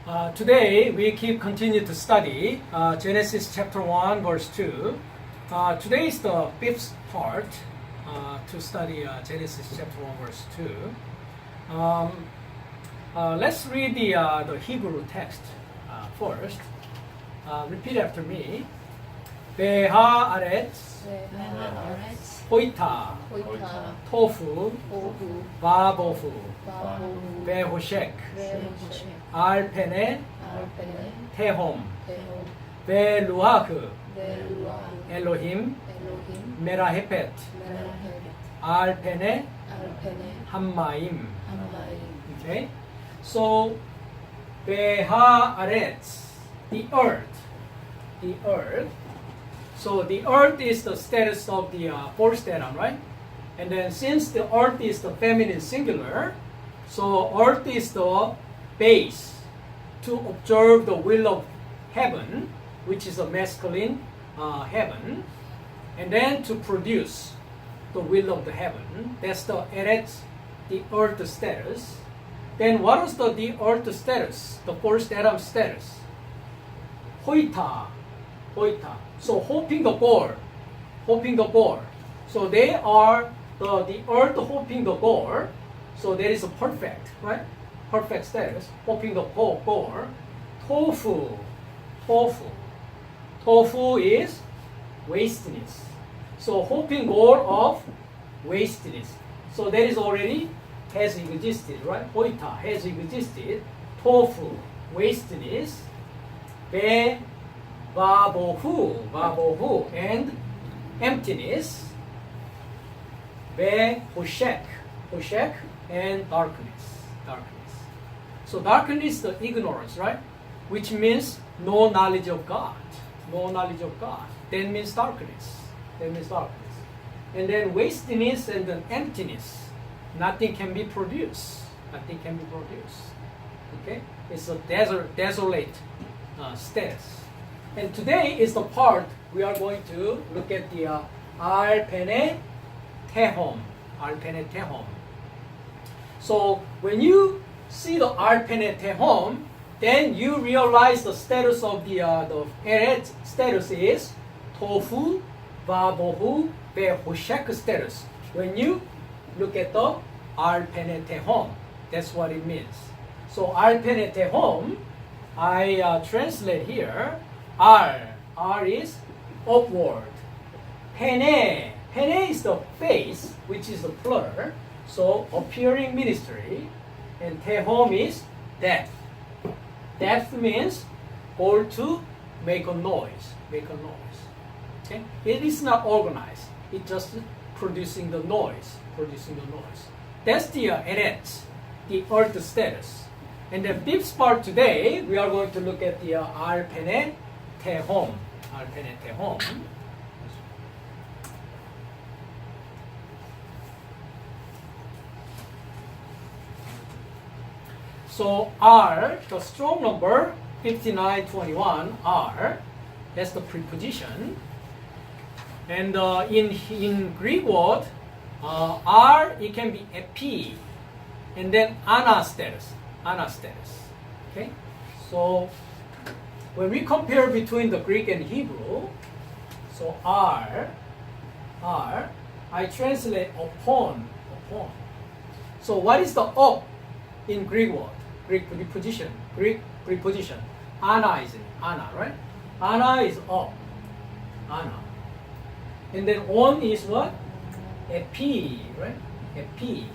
Today we continue to study Genesis chapter 1 verse 2. Today is the fifth part to study Genesis chapter 1 verse 2. Let's read the Hebrew text first. Repeat after me. 베하아렛 호이타 토후 바보후 베호셴 알페네 테홈 베루아흐 엘로힘 메라헤펫 알페네 함마임. Okay, so 베하아렛, the earth. So the earth is the status of the first Adam, right? And then since the earth is the feminine singular, so earth is the base to observe the will of heaven, which is a masculine heaven, and then to produce the will of the heaven. That's the eretz, the earth status. Then what was the earth status? The first Adam status? Hoita. So hoping the goal. So they are the earth hoping the goal. So that is a perfect, right? Perfect status. Hoping the goal. Tofu is wasteless. So hoping goal of wasteless. So that is already has existed, right? Hoita has existed. Tofu, wasteless. Babohu, and emptiness. Hoshek, and darkness. So darkness is the ignorance, right? Which means no knowledge of God. That means darkness. And then wastiness and then emptiness. Nothing can be produced. Okay? It's a desolate status. And today is the part we are going to look at the Alpene Tehom. So when you see the Alpene Tehom, then you realize the status of the Eret status is Tofu, Babohu, Behoshek status. When you look at the Alpene Tehom, that's what it means. So Alpene Tehom, I translate here. R is upward. Pene is the face, which is the plural. So appearing ministry. And tehom is depth. Depth means goal to make a noise. Okay? It is not organized. It's just producing the noise. That's the eret, the earth status. And the fifth part today, we are going to look at the Alpene Tehom. So R, the strong number 5921, R, that's the preposition. And in Greek word, R, it can be epi, and then anastasis. Okay, so when we compare between the Greek and Hebrew, so R, I translate upon. So what is the up in Greek word? Greek preposition. Ana is it? Ana, right? Ana is up. Ana. And then on is what? Epi, right? Epi.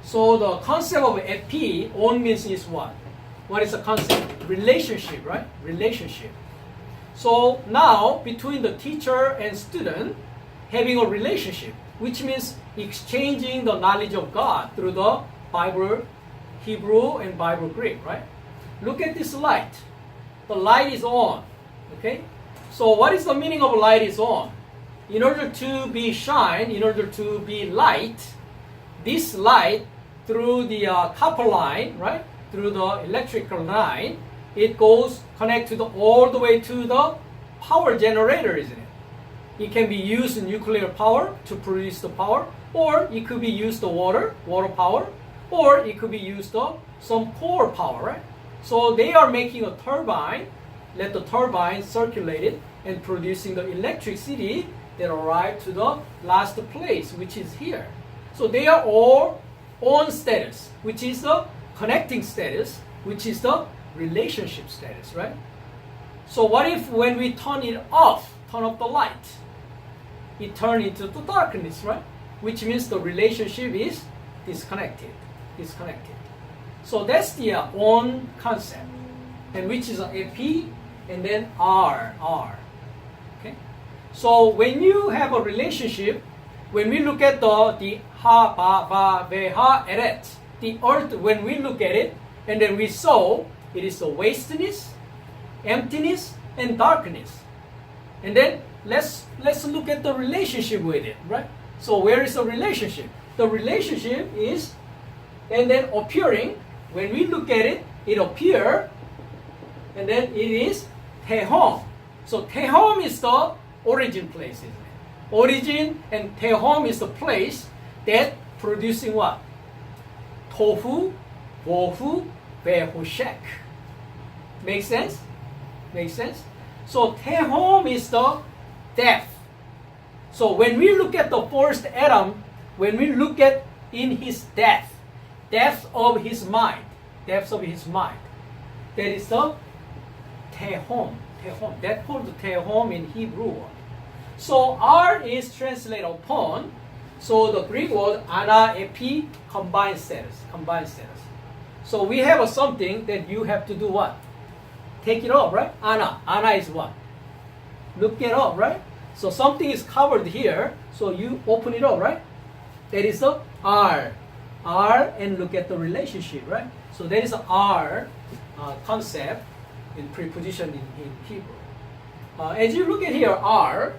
So the concept of epi, on means is what? What is the concept? Relationship, right? So now, between the teacher and student, having a relationship, which means exchanging the knowledge of God through the Bible, Hebrew, and Bible Greek, right? Look at this light. The light is on, okay? So what is the meaning of light is on? In order to be shine, in order to be light, this light through the copper line, right? Through the electrical line, it goes connected all the way to the power generator, isn't it? It can be used in nuclear power to produce the power, or it could be used the water power, or it could be used of some core power, right? So they are making a turbine, let the turbine circulate it and producing the electricity that arrive to the last place, which is here. So they are all on status, which is the connecting status, which is the relationship status, right? So what if when we turn it off, turn off the light, it turns into the darkness, right? Which means the relationship is disconnected. So that's the on concept, and which is a P and then R. Okay. So when you have a relationship, when we look at the ha, ba, va, ve, ha, eret, the earth, when we look at it, and then we saw it is a wasteness, emptiness, and darkness. And then let's look at the relationship with it, right? So where is the relationship? The relationship is, and then appearing, when we look at it, it appears, and then it is tehom. So tehom is the origin place, isn't it? Origin and tehom is the place that producing what? Tofu, bohu, vehushek. Make sense? So tehom is the depth. So when we look at the first Adam, when we look at in his depth of his mind, that is the tehom. That called tehom in Hebrew. So R is translated upon. So the Greek word ana, epi, combined status. So we have something that you have to do what? Take it off, right? Ana is what? Look it up, right? So something is covered here, so you open it up, right? That is the R, and look at the relationship, right? So that is the R concept in preposition in Hebrew. As you look at here, R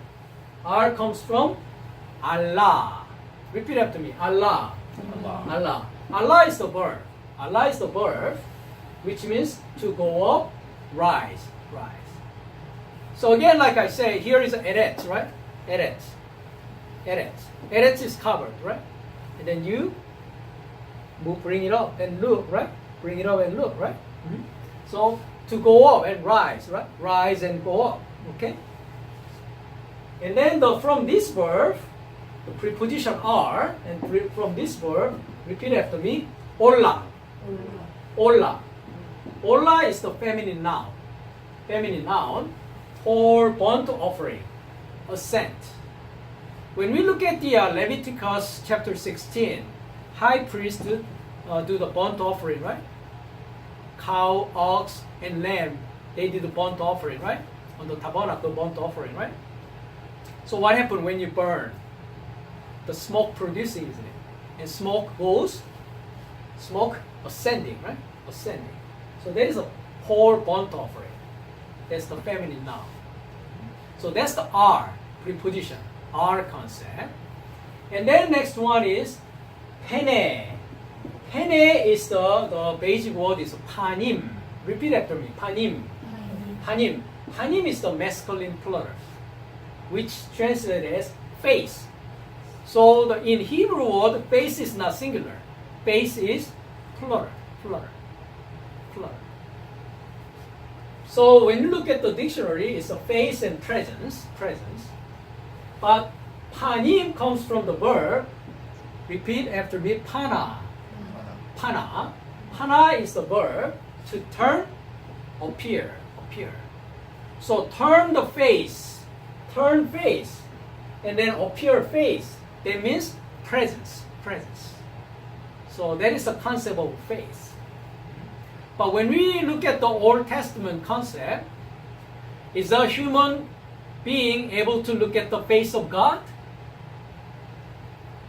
comes from Allah. Repeat after me. Allah. Allah is the verb. Allah is the verb, which means to go up, rise. So again, like I say, here is eret, right? Eret is covered, right? And then you bring it up and look, right? Bring it up and look, right? Mm-hmm. So to go up and rise, right? Rise and go up, okay? And then from this verb, the preposition are, and from this verb, repeat after me, olla. Olla is the feminine noun for burnt offering, a scent. When we look at the Leviticus chapter 16, high priest do the burnt offering, right? Cow, ox, and lamb, they did the burnt offering, right? On the tabernacle, burnt offering, right? So what happened when you burn? The smoke producing, isn't it? And smoke ascending, right? Ascending. So there is a whole burnt offering. That's the feminine noun. So that's the R, preposition, R concept. And then next one is pene. Pene is the basic word is panim. Repeat after me, panim. Panim is the masculine plural, which translated as face. So in Hebrew word, face is not singular. Face is plural. So when you look at the dictionary, it's a face and presence. But panim comes from the verb, repeat after me, pana. Pana is the verb to turn, appear. So turn the face, and then appear face. That means presence. So that is the concept of face. But when we look at the Old Testament concept, is a human being able to look at the face of God?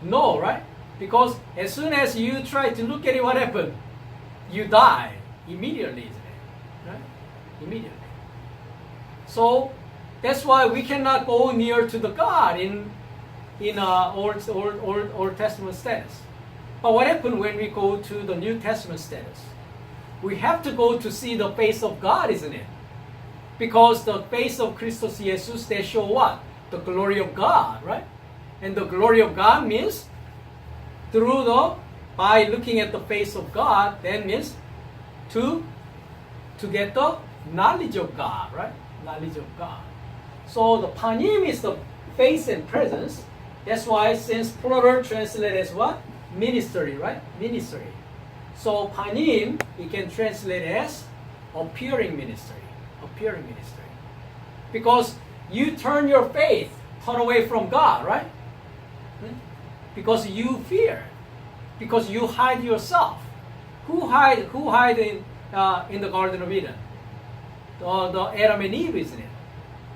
No, right? Because as soon as you try to look at it, what happened? You die immediately, isn't it? Right? Immediately. So that's why we cannot go near to the God in Old Testament status. But what happened when we go to the New Testament status? We have to go to see the face of God, isn't it? Because the face of Christos Jesus, they show what? The glory of God, right? And the glory of God means through the by looking at the face of God, that means to get the knowledge of God, right? Knowledge of God. So the panim is the face and presence. That's why since plural translated as what? Ministry, right? Ministry. So panim, you can translate as appearing ministry. Appearing ministry. Because you turn your faith, turn away from God, right? Because you fear. Because you hide yourself. Who hide in the Garden of Eden? The Adam and Eve, isn't it?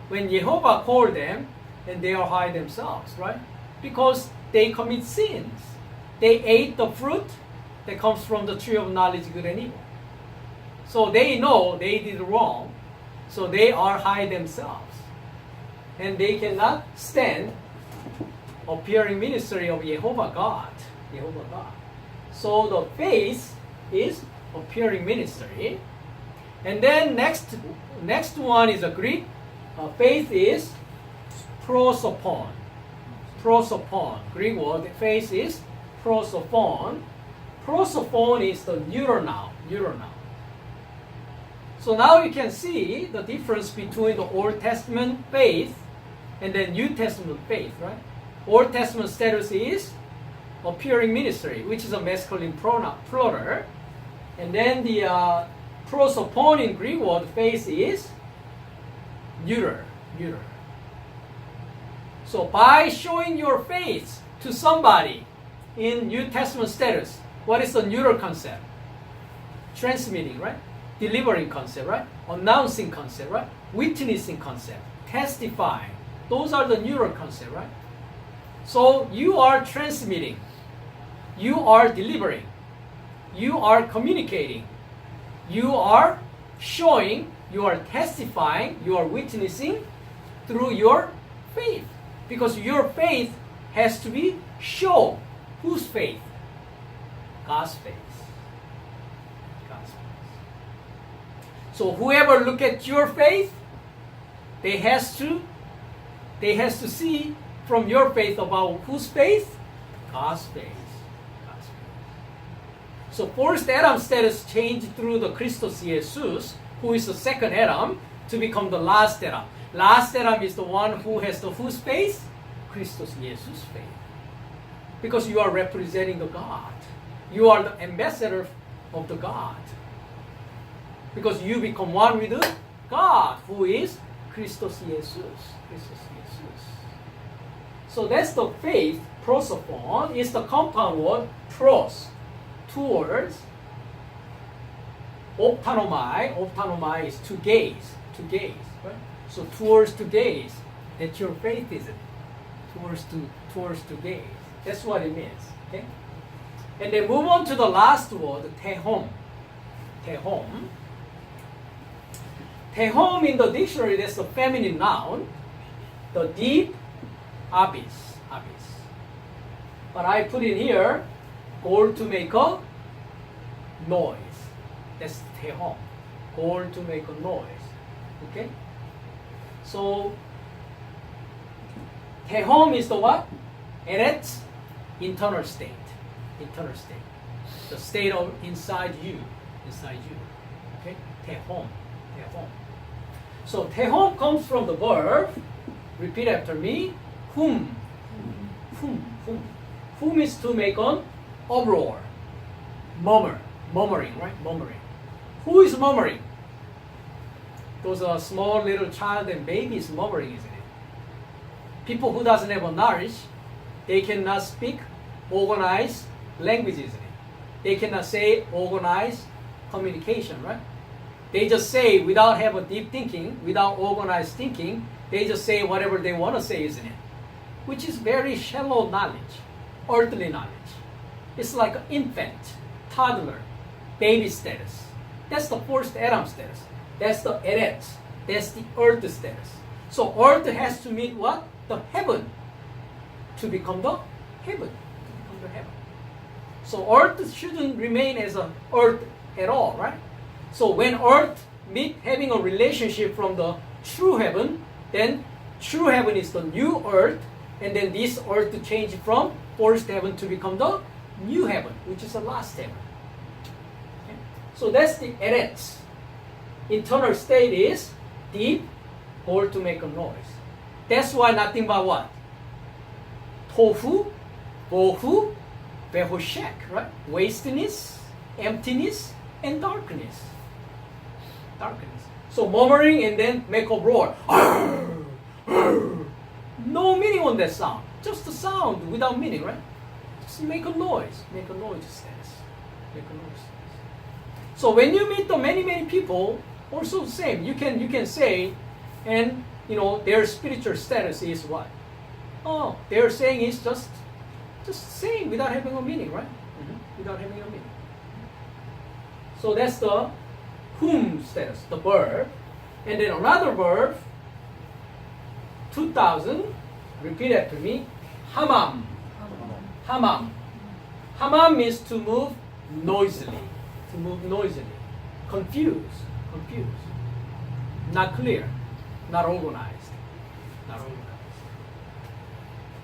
When Jehovah called them, and they all hide themselves, right? Because they commit sins. They ate the fruit that comes from the tree of knowledge, good and evil. So they know they did wrong. So they are hide themselves. And they cannot stand appearing ministry of Jehovah God. Jehovah God. So the face is appearing ministry. And then next one is a Greek. Faith is prosopon. Prosopon. Greek word. Faith is prosopon. Prosopon is the neuter noun. Neuter noun. So now you can see the difference between the Old Testament faith and the New Testament faith, right? Old Testament status is appearing ministry, which is a masculine plural. And then the prosopon in Greek word faith is neuter. Neuter. So by showing your faith to somebody in New Testament status, what is the neuter concept? Transmitting, right? Delivering concept, right? Announcing concept, right? Witnessing concept, testifying. Those are the neuter concept, right? So you are transmitting, you are delivering, you are communicating, you are showing, you are testifying, you are witnessing through your faith. Because your faith has to be shown. Whose faith? God's faith. God's faith. So whoever look at your faith, they has to see from your faith about whose faith? God's faith. God's faith. So first Adam status changed through the Christos Jesus, who is the second Adam, to become the last Adam. Last Adam is the one who has the whose faith? Christos Jesus' faith. Because you are representing the God. You are the ambassador of the God. Because you become one with the God, who is Christos Jesus. Christos Jesus. So that's the faith. Prosopon is the compound word pros, towards. Optanomai. Optanomai is to gaze. To gaze. Right? So towards to gaze. That's your faith, is it? Towards to gaze. That's what it means. Okay? And then move on to the last word, tehom. Tehom. Tehom in the dictionary, that's the feminine noun. The deep abyss. Abyss. But I put in here, goal to make a noise. That's tehom. Goal to make a noise. Okay? So, tehom is the what? Eretz, internal state. Internal state. The state of inside you. Inside you. Okay? Tehom. Tehom. So tehom comes from the verb, repeat after me, hum. Hum. Hum. Hum is to make an uproar. Murmur. Murmuring, right? Murmuring. Who is murmuring? Those are small little child and babies murmuring, isn't it? People who doesn't have a knowledge, they cannot speak organized language, isn't it? They cannot say organized communication, right? They just say without have a deep thinking, without organized thinking, they just say whatever they want to say, isn't it? Which is very shallow knowledge, earthly knowledge. It's like an infant, toddler, baby status. That's the first Adam status. That's the Eretz. That's the earth status. So earth has to meet what? The heaven. To become the heaven. To become the heaven. So earth shouldn't remain as an earth at all, right? So when earth meet having a relationship from the true heaven, then true heaven is the new earth, and then this earth to change from first heaven to become the new heaven, which is the last heaven. Okay? So that's the eret. Internal state is deep or to make a noise. That's why nothing but what? Tofu, bohu, behoshek, right? Wasteness, emptiness, and darkness. Darkness. So murmuring and then make a roar. No meaning on that sound. Just a sound without meaning, right? Just make a noise. Make a noise status. Make a noise status. So when you meet the many people, also same. You can say, and their spiritual status is what? Oh, they're saying is just saying without having a meaning, right? Without having a meaning. So that's the whom status, the verb. And then another verb, 2000, repeat after me, hamam. Hamam. Hamam means to move noisily. To move noisily. Confused. Not clear. Not organized. Not organized.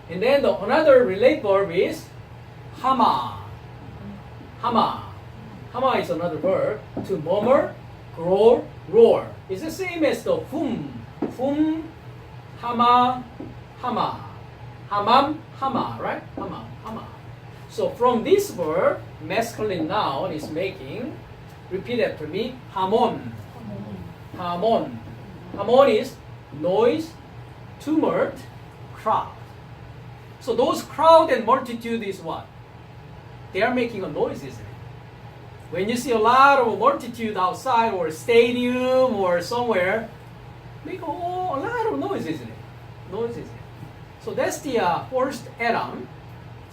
And then another relate verb is hama. Hama. Hama is another verb. To murmur, growl, roar. It's the same as the hum. Hum, hama, hama. Hamam, hama, right? Hama, hama. So from this verb, masculine noun is making, repeat after me, hamon. Hamon. Hamon is noise, tumult, crowd. So those crowd and multitude is what? They are making a noise, isn't it? When you see a lot of multitude outside or stadium or somewhere, make a lot of noise, isn't it? Noise, isn't it? So that's the first Adam,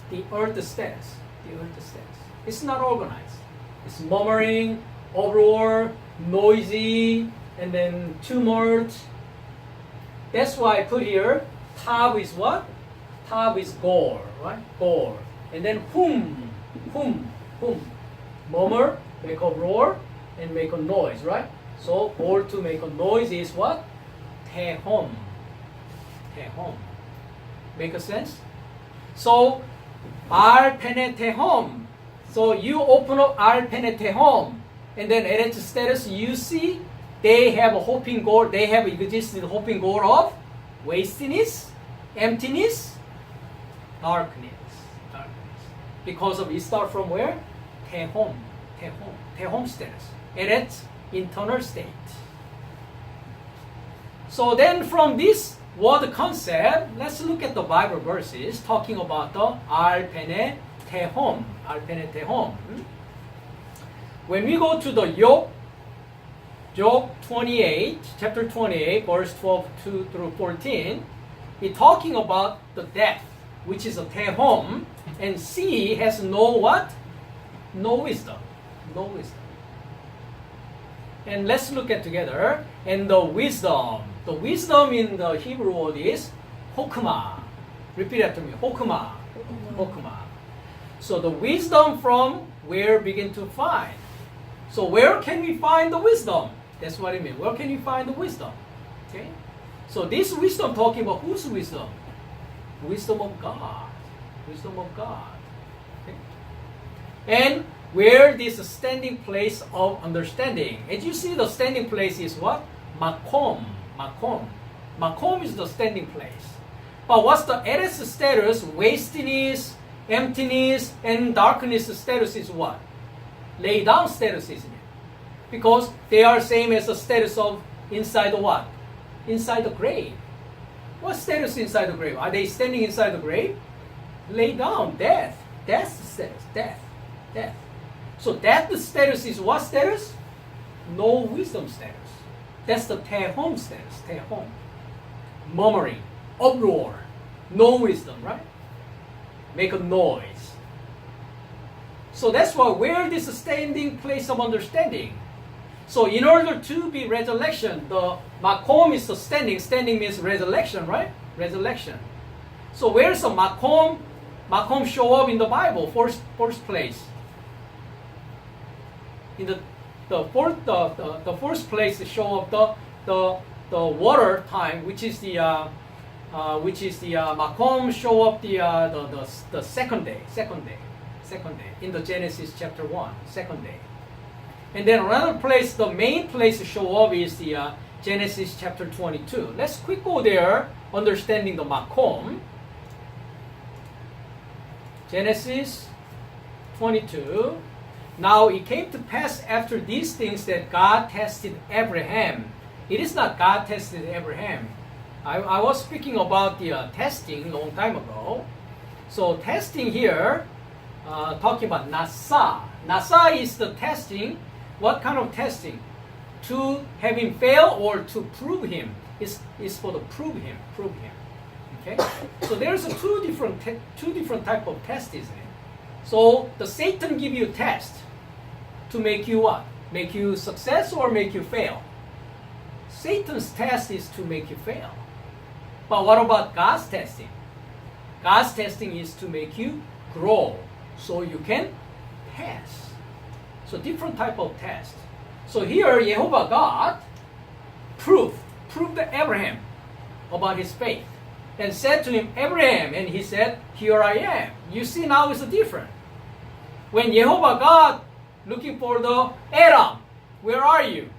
the earth status. The earth status. It's not organized. It's murmuring, uproar, noisy, and then tumult. That's why I put here, tab is what? Tab is gore, right? Gore. And then hum. Murmur, make a roar, and make a noise, right? So, or to make a noise is what? Tehom. Tehom. Make a sense? So, ar pene tehom. So, you open up ar pene tehom, and then eret status, you see, they have a hoping goal, they have existed hoping goal of wastiness, emptiness, darkness. Because of it start from where? Tehom. Tehom status. Eret, internal state. So then from this word concept, let's look at the Bible verses talking about the ar pene tehom. Ar pene tehom. When we go to the Job 28, chapter 28, verse 12 through 14, it's talking about the death, which is a tehom, and sea has no what? No wisdom. No wisdom. And let's look at together. And the wisdom in the Hebrew word is hokmah. Repeat after me. Hokmah. So the wisdom from where begin to find. So where can we find the wisdom? That's what it means. Where can you find the wisdom? Okay. So this wisdom talking about whose wisdom? Wisdom of God. Wisdom of God. Okay. And where this standing place of understanding. As you see, the standing place is what? Makom. Makom is the standing place. But what's the eretz status? Wastiness, emptiness, and darkness status is what? Lay down status, isn't it? Because they are same as the status of inside the what? Inside the grave. What status inside the grave? Are they standing inside the grave? Lay down, death. That's the status, death. So that status is what status? No wisdom status. That's the tehom status, tehom. Murmuring, uproar, no wisdom, right? Make a noise. So that's why where this standing place of understanding. So in order to be resurrection, the makom is the standing. Standing means resurrection, right? Resurrection. So where's the makom? Makom show up in the Bible, first place. In the first place show up the water time, which is the makom show up the second day. Second day. In the Genesis chapter 1, second day. And then another place, the main place to show up is the Genesis chapter 22. Let's quick go there, understanding the Makom. Genesis 22. Now it came to pass after these things that God tested Abraham. It is not God tested Abraham. I was speaking about the testing a long time ago. So testing here, talking about Nasa. Nasa is the testing. What kind of testing? To have him fail or to prove him. Is for the prove him. Okay. So there's two different type of tests, isn't it? So the Satan give you a test to make you what? Make you success or make you fail. Satan's test is to make you fail. But what about God's testing? God's testing is to make you grow so you can pass. So different type of test. So here Jehovah God proved Abraham about his faith and said to him, Abraham, and he said, here I am. You see now it's different. When Jehovah God looking for the Adam, where are you?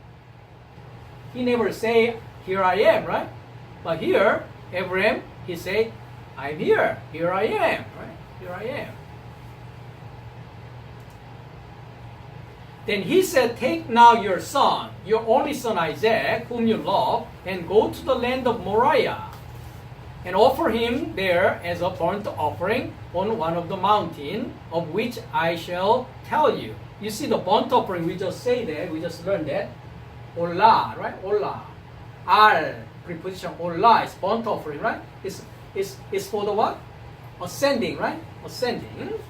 He never say, here I am, right? But here, Abraham, he said, I'm here. Here I am, right? Here I am. Then he said, take now your son, your only son Isaac, whom you love, and go to the land of Moriah, and offer him there as a burnt offering on one of the mountains, of which I shall tell you. You see the burnt offering, we just say that, we just learned that. Olah, right? Olah. Al, preposition Olah is burnt offering, right? It's for the what? Ascending, right? Ascending.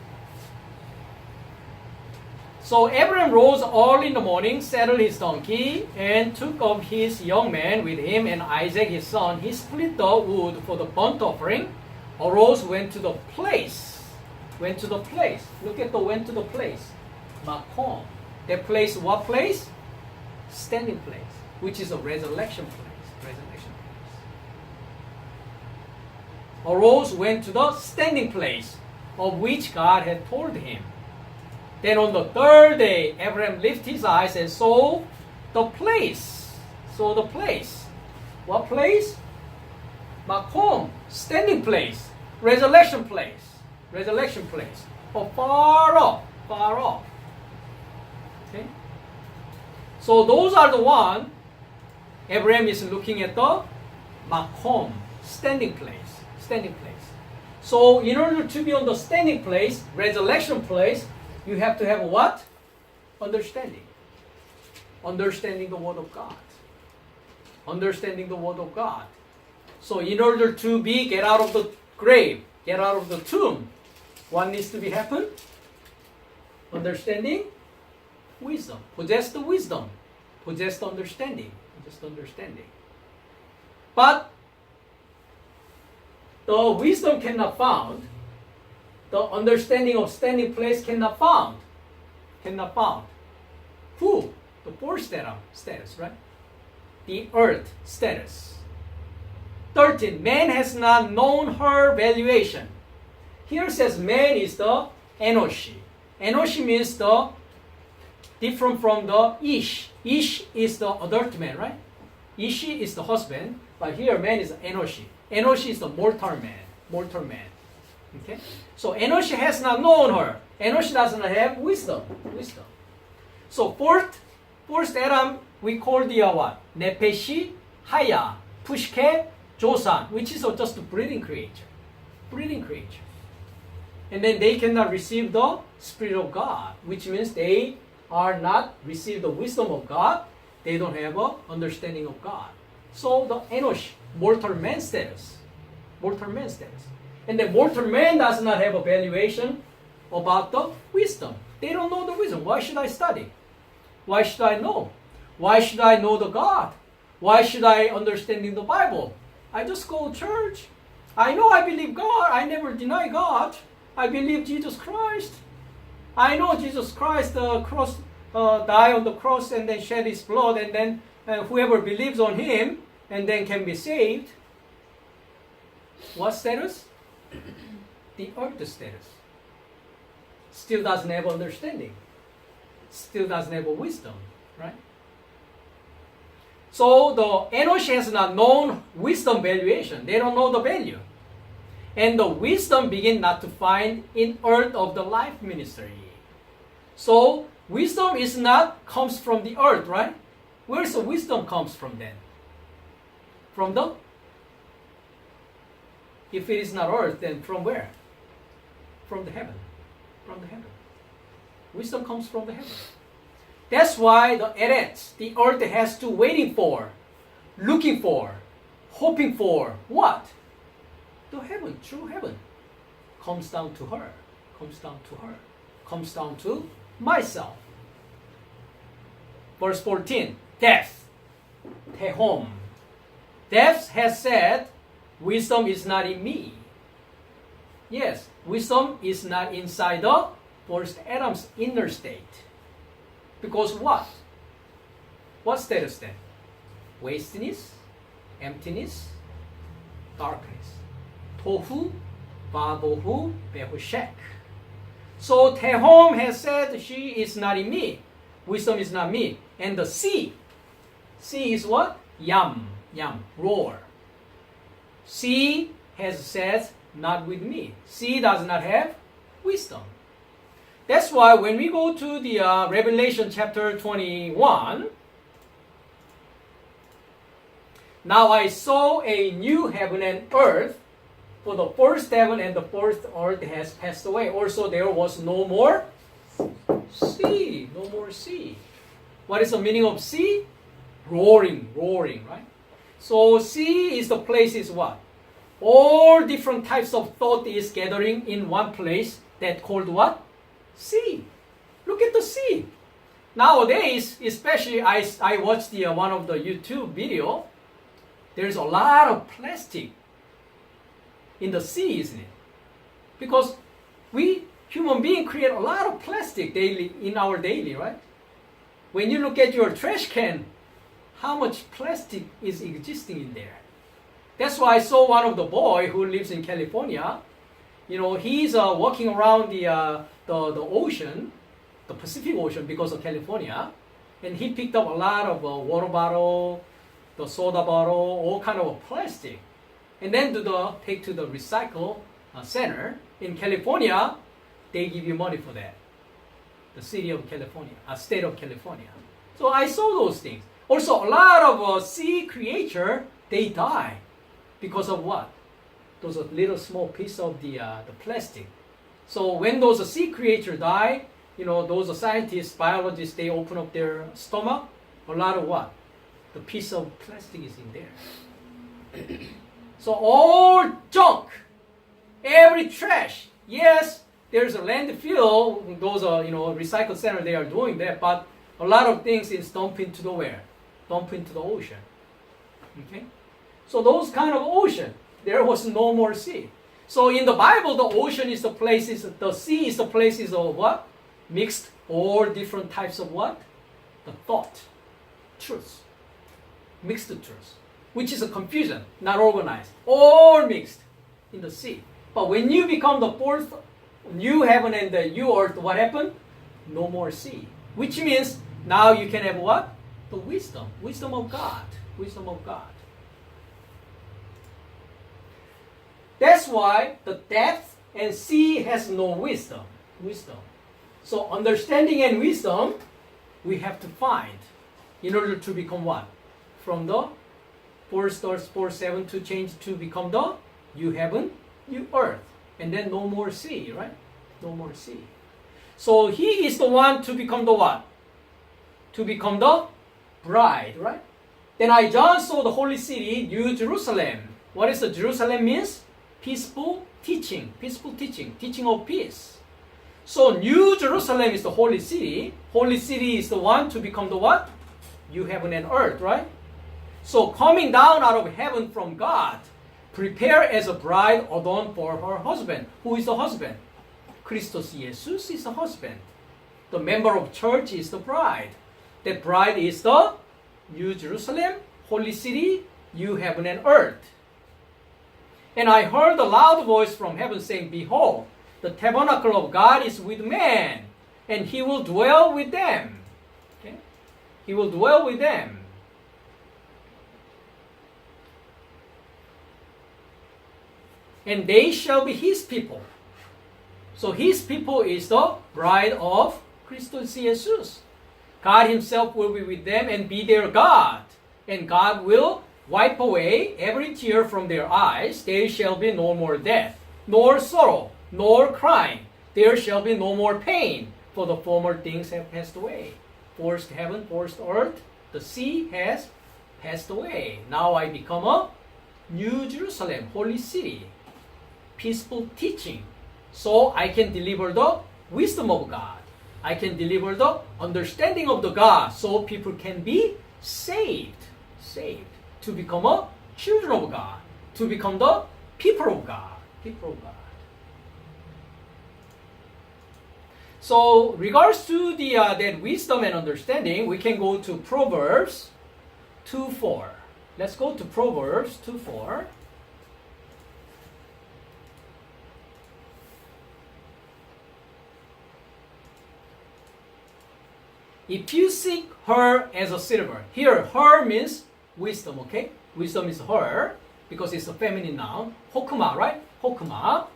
So Abraham rose early in the morning, saddled his donkey, and took of his young man with him and Isaac his son. He split the wood for the burnt offering, arose, went to the place. Went to the place. Look at the went to the place. Makom. That place, what place? Standing place, which is a resurrection place. Resurrection place. Arose, went to the standing place, of which God had told him. Then on the third day, Abraham lifted his eyes and saw the place. Saw the place. What place? Makom, standing place, resurrection place, resurrection place. Oh, far off, far off. Okay. So those are the one. Abraham is looking at the Makom, standing place, standing place. So in order to be on the standing place, resurrection place, you have to have what? Understanding. Understanding the Word of God. Understanding the Word of God. So in order to get out of the grave, get out of the tomb, what needs to be happen? Understanding, wisdom. Possess the wisdom. Possess the understanding. Just understanding. But the wisdom cannot found. The understanding of standing place cannot found. Cannot found. Who? The fourth status, right? The earth status. 13. Man has not known her valuation. Here says man is the enoshi. Enoshi means the different from the ish. Ish is the adult man, right? Ishi is the husband, but here man is enoshi. Enoshi is the mortal man. Mortal man. Okay? So Enoshi has not known her. Enoshi doesn't have wisdom. Wisdom. So fourth Adam we call the what? Nepeshi, Haya, Pushke, Josan, which is just a breathing creature. Breathing creature. And then they cannot receive the Spirit of God, which means they are not receive the wisdom of God. They don't have a understanding of God. So the Enosh, mortal man status. Mortal man status. And the mortal man does not have a valuation about the wisdom. They don't know the wisdom. Why should I study? Why should I know? Why should I know the God? Why should I understand in the Bible? I just go to church. I know I believe God. I never deny God. I believe Jesus Christ. I know Jesus Christ died on the cross and then shed his blood, and then whoever believes on him and then can be saved. What status? The earth status. still doesn't have understanding, still doesn't have wisdom, right? So the Enosh has not known wisdom valuation. They don't know the value. And the wisdom begin not to find in earth of the life ministry. So wisdom is not comes from the earth, right? Where's the wisdom comes from then? From the, if it is not earth, then from where? From the heaven. From the heaven. Wisdom comes from the heaven. That's why the eretz, the earth has to waiting for, looking for, hoping for what? The heaven, true heaven. Comes down to her, comes down to her, comes down to myself. Verse 14, death, tehom. Death has said, wisdom is not in me. Yes, wisdom is not inside the first Adam's inner state. Because what? What status then? Wasteness, emptiness, darkness. Tohu, vabohu, behushek. So Tehom has said, she is not in me. Wisdom is not me. And the sea is what? Yam, roar. Sea has said, not with me. Sea does not have wisdom. That's why when we go to the Revelation chapter 21, now I saw a new heaven and earth, for the first heaven and the first earth has passed away. Also there was no more sea. No more sea. What is the meaning of sea? Roaring, right? So sea is the place is what? All different types of thought is gathering in one place that called what? Sea. Look at the sea. Nowadays, especially I watched one of the YouTube video. There's a lot of plastic in the sea, isn't it? Because we human beings create a lot of plastic daily in our daily, right? When you look at your trash can, how much plastic is existing in there? That's why I saw one of the boy who lives in California. You know, he's walking around the ocean, the Pacific Ocean, because of California, and he picked up a lot of water bottle, the soda bottle, all kind of plastic, and then take to the recycle center in California. They give you money for that. The city of California, state of California. So I saw those things. Also, a lot of sea creature, they die because of what? Those little small piece of the plastic. So when those sea creatures die, you know, those scientists, biologists, they open up their stomach. A lot of what? The piece of plastic is in there. So all junk, every trash. Yes, there's a landfill. Those are, recycle center. They are doing that, but a lot of things is dumped into the where? Dumped into the ocean. Okay. So those kind of ocean, there was no more sea. So in the Bible, the ocean is the places, the sea is the places of what? Mixed all different types of what? The thought, truth, mixed truth, which is a confusion, not organized, all mixed in the sea. But when you become the fourth new heaven and the new earth, what happened? No more sea, which means now you can have what? The wisdom of God, wisdom of God. That's why the depth and sea has no wisdom. So understanding and wisdom, we have to find in order to become what? From the 4:7 to change to become the new heaven, new earth. And then no more sea, right? No more sea. So he is the one to become the what? To become the bride, right? Then John saw the holy city, New Jerusalem. What is the Jerusalem means? Peaceful teaching of peace. So New Jerusalem is the holy city. Holy city is the one to become the what? New heaven and earth, right? So coming down out of heaven from God, prepare as a bride adorned for her husband. Who is the husband? Christos Jesus is the husband. The member of church is the bride. That bride is the New Jerusalem, holy city, new heaven and earth. And I heard a loud voice from heaven saying, behold, the tabernacle of God is with man, and he will dwell with them. Okay? He will dwell with them. And they shall be his people. So his people is the bride of Christos Jesus. God himself will be with them and be their God. And God will wipe away every tear from their eyes. There shall be no more death, nor sorrow, nor crying. There shall be no more pain, for the former things have passed away. First heaven, first earth, the sea has passed away. Now I become a new Jerusalem, holy city. Peaceful teaching, so I can deliver the wisdom of God. I can deliver the understanding of the God, so people can be saved, to become a children of God, to become the people of God, So, regards to the that wisdom and understanding, we can go to Proverbs 2:4. Let's go to Proverbs 2:4. If you seek her as a silver, here her means wisdom, okay? Wisdom is her because it's a feminine noun. Hokma, right? Hokma.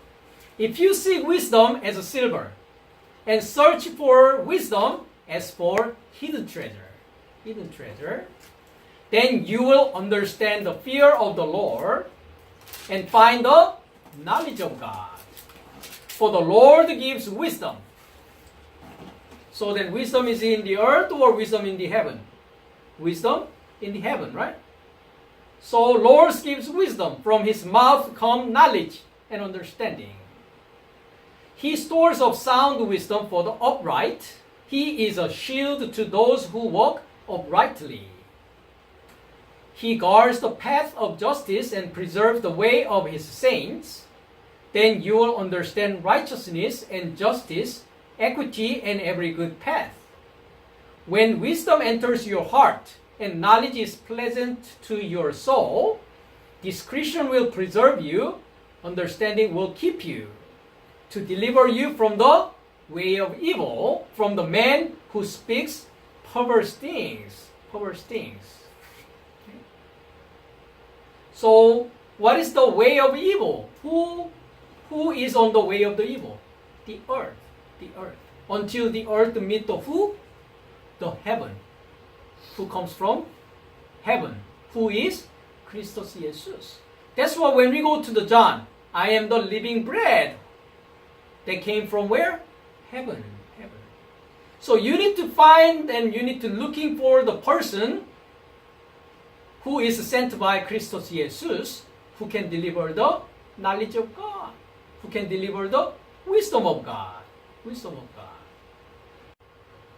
If you seek wisdom as a silver and search for wisdom as for hidden treasure, then you will understand the fear of the Lord and find the knowledge of God. For the Lord gives wisdom. So then wisdom is in the earth or wisdom in the heaven? Wisdom in the heaven, right? So Lord gives wisdom. From his mouth come knowledge and understanding. He stores up sound wisdom for the upright. He is a shield to those who walk uprightly. He guards the path of justice and preserves the way of his saints. Then you will understand righteousness and justice, equity, and every good path. When wisdom enters your heart and knowledge is pleasant to your soul, discretion will preserve you, understanding will keep you, to deliver you from the way of evil, from the man who speaks perverse things. So, what is the way of evil? Who is on the way of the evil? The earth. Until the earth meet the who? The heaven. Who comes from heaven? Who is Christos Jesus. That's why when we go to the John, I am the living bread. That came from where? Heaven. So you need to find and you need to looking for the person who is sent by Christos Jesus, who can deliver the knowledge of God, who can deliver the wisdom of God.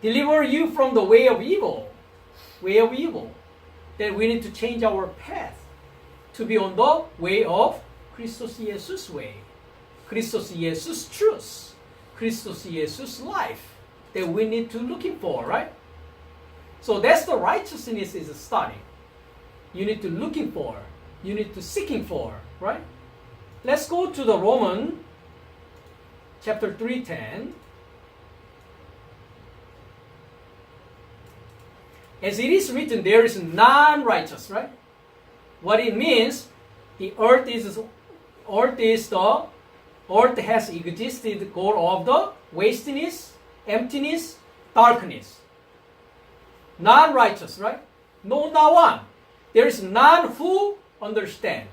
Deliver you from the way of evil. That we need to change our path to be on the way of Christos Jesus' way. Christos Jesus' truth. Christos Jesus' life that we need to looking for, right? So that's the righteousness is starting. You need to looking for. You need to seeking for, right? Let's go to the Roman chapter 3:10. As it is written, there is none righteous, right? What it means, the earth has existed God of the wastiness, emptiness, darkness. None righteous, right? No, not one. There is none who understand.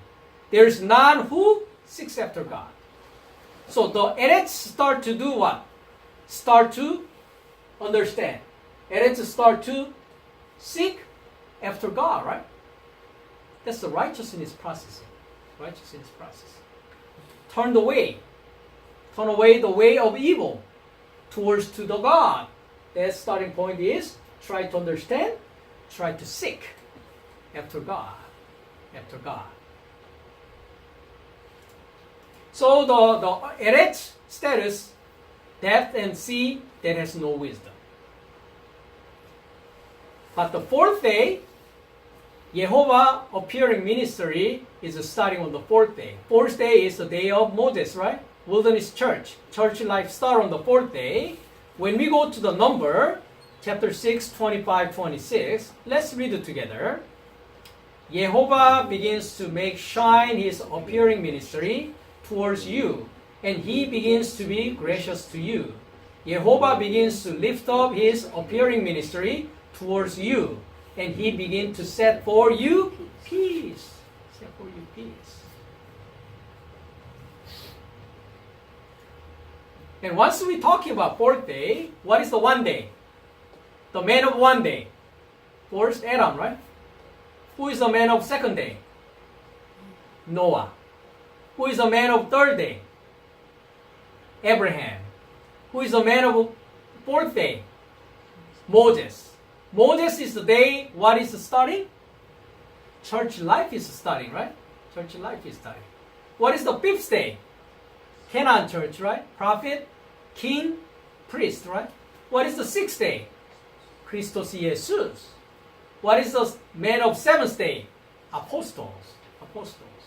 There is none who seeks after God. So the Eretz start to do what? Start to understand. Eretz start to seek after God, right? That's the righteousness process. Turn away the way of evil towards to the God. That starting point is try to understand, try to seek after God. So the Eretz status, depth and sea that has no wisdom. But the fourth day, Jehovah appearing ministry is starting on the fourth day. Fourth day is the day of Moses, right? Wilderness Church. Church life start on the fourth day. When we go to the number, chapter 6, 25, 26, let's read it together. Jehovah begins to make shine his appearing ministry towards you, and he begins to be gracious to you. Jehovah begins to lift up his appearing ministry towards you, and he begins to set for you peace. Set for you peace. And once we talk about fourth day, what is the one day? The man of one day. First Adam, right? Who is the man of second day? Noah. Who is the man of third day? Abraham. Who is the man of fourth day? Moses. Moses is the day, what is starting? Church life is starting, right? Church life is starting. What is the fifth day? Canaan church, right? Prophet, king, priest, right? What is the sixth day? Christos Jesus. What is the man of seventh day? Apostles. Apostles.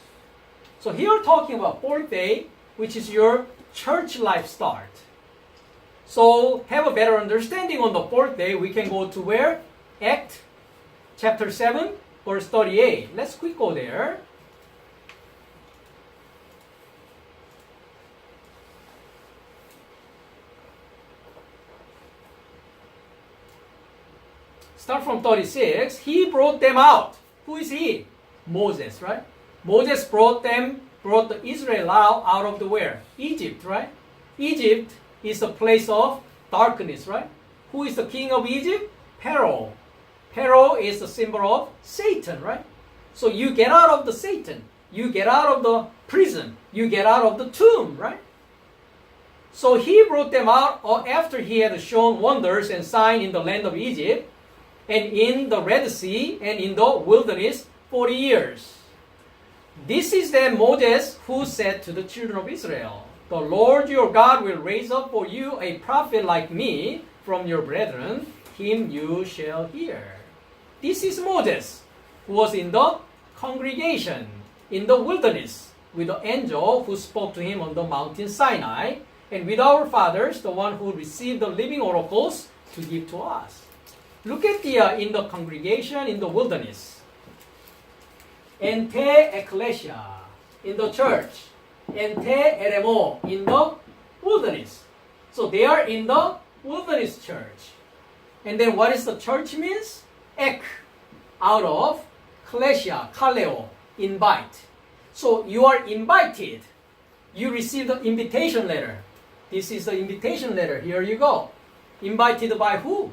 So here talking about fourth day, which is your church life start. So have a better understanding on the fourth day, we can go to where? Act chapter 7, verse 38. Let's quick go there. Start from 36. He brought them out. Who is he? Moses, right? Moses brought the Israel out of the where? Egypt, right? Egypt is a place of darkness, right? Who is the king of Egypt? Pharaoh. Pharaoh is the symbol of Satan, right? So you get out of the Satan. You get out of the prison. You get out of the tomb, right? So he brought them out after he had shown wonders and signs in the land of Egypt, and in the Red Sea, and in the wilderness 40 years. This is then Moses who said to the children of Israel, the Lord your God will raise up for you a prophet like me from your brethren, him you shall hear. This is Moses, who was in the congregation, in the wilderness, with the angel who spoke to him on the mountain Sinai, and with our fathers, the one who received the living oracles to give to us. Look at in the congregation, in the wilderness. Ente ecclesia, in the church. Ente eremo, in the wilderness. So they are in the wilderness church. And then what is the church means? Ek, out of, klesia, kaleo, invite. So you are invited. You receive the invitation letter. This is the invitation letter. Here you go. Invited by who?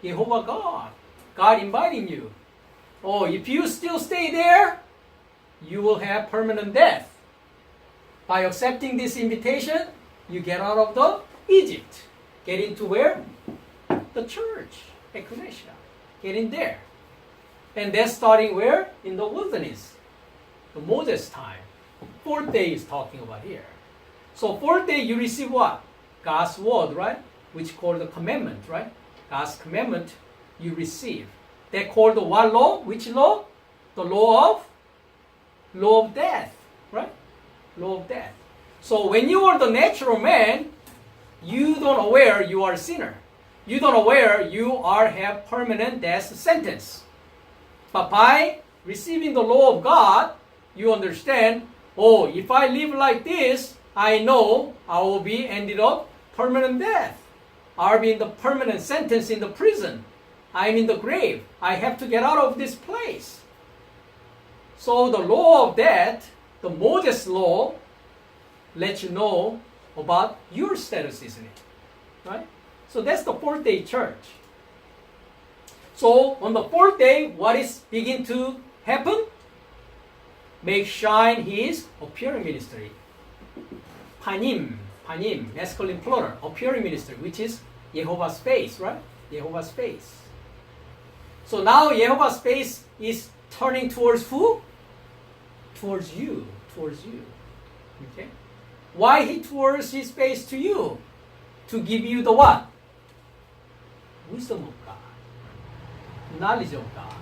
Jehovah God. God inviting you. Oh, if you still stay there, you will have permanent death. By accepting this invitation, you get out of the Egypt. Get into where? The church. Ecclesia. Get in there. And that's starting where? In the wilderness. The Moses time. Fourth day is talking about here. So fourth day you receive what? God's word, right? Which called the commandment, right? God's commandment you receive. They call the what law? Which law? The law of death, right? Law of death. So when you are the natural man, you don't aware you are a sinner. You don't aware you have permanent death sentence. But by receiving the law of God, you understand, oh, if I live like this, I know I will be ended up permanent death. I'll be in the permanent sentence in the prison. I'm in the grave. I have to get out of this place. So the law of death, the Moses law, lets you know about your status, isn't it? Right? So that's the fourth day church. So on the fourth day, what is begin to happen? Make shine his appearing ministry. Panim, masculine plural, appearing ministry, which is Jehovah's face, right? Jehovah's face. So now Jehovah's face is turning towards who? Towards you. Okay? Why he towards his face to you? To give you the what? Wisdom of God. Knowledge of God.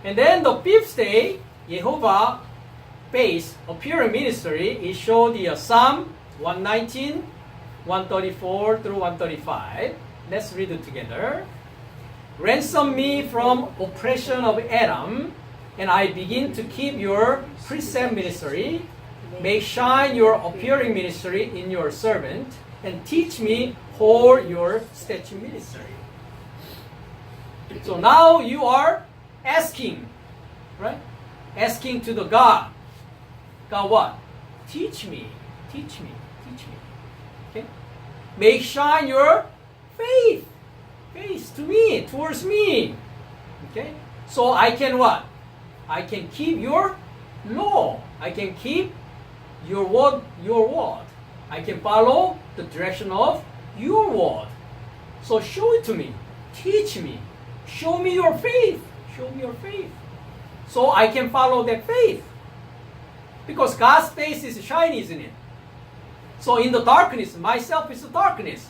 And then the fifth day, Jehovah base appearing ministry is shown the Psalm 119, 134 through 135. Let's read it together. Ransom me from oppression of Adam, and I begin to keep your precept ministry. Make shine your appearing ministry in your servant, and teach me whole your statute ministry. So now you are asking, right? Asking to the God. God what? Teach me, teach me, teach me. Okay? Make shine your faith to me, towards me. Okay? So I can what? I can keep your law. I can keep your word, I can follow the direction of your word. So show it to me. Teach me. Show me your faith. Show me your faith. So I can follow that faith. Because God's face is shiny, isn't it? So in the darkness, myself is the darkness.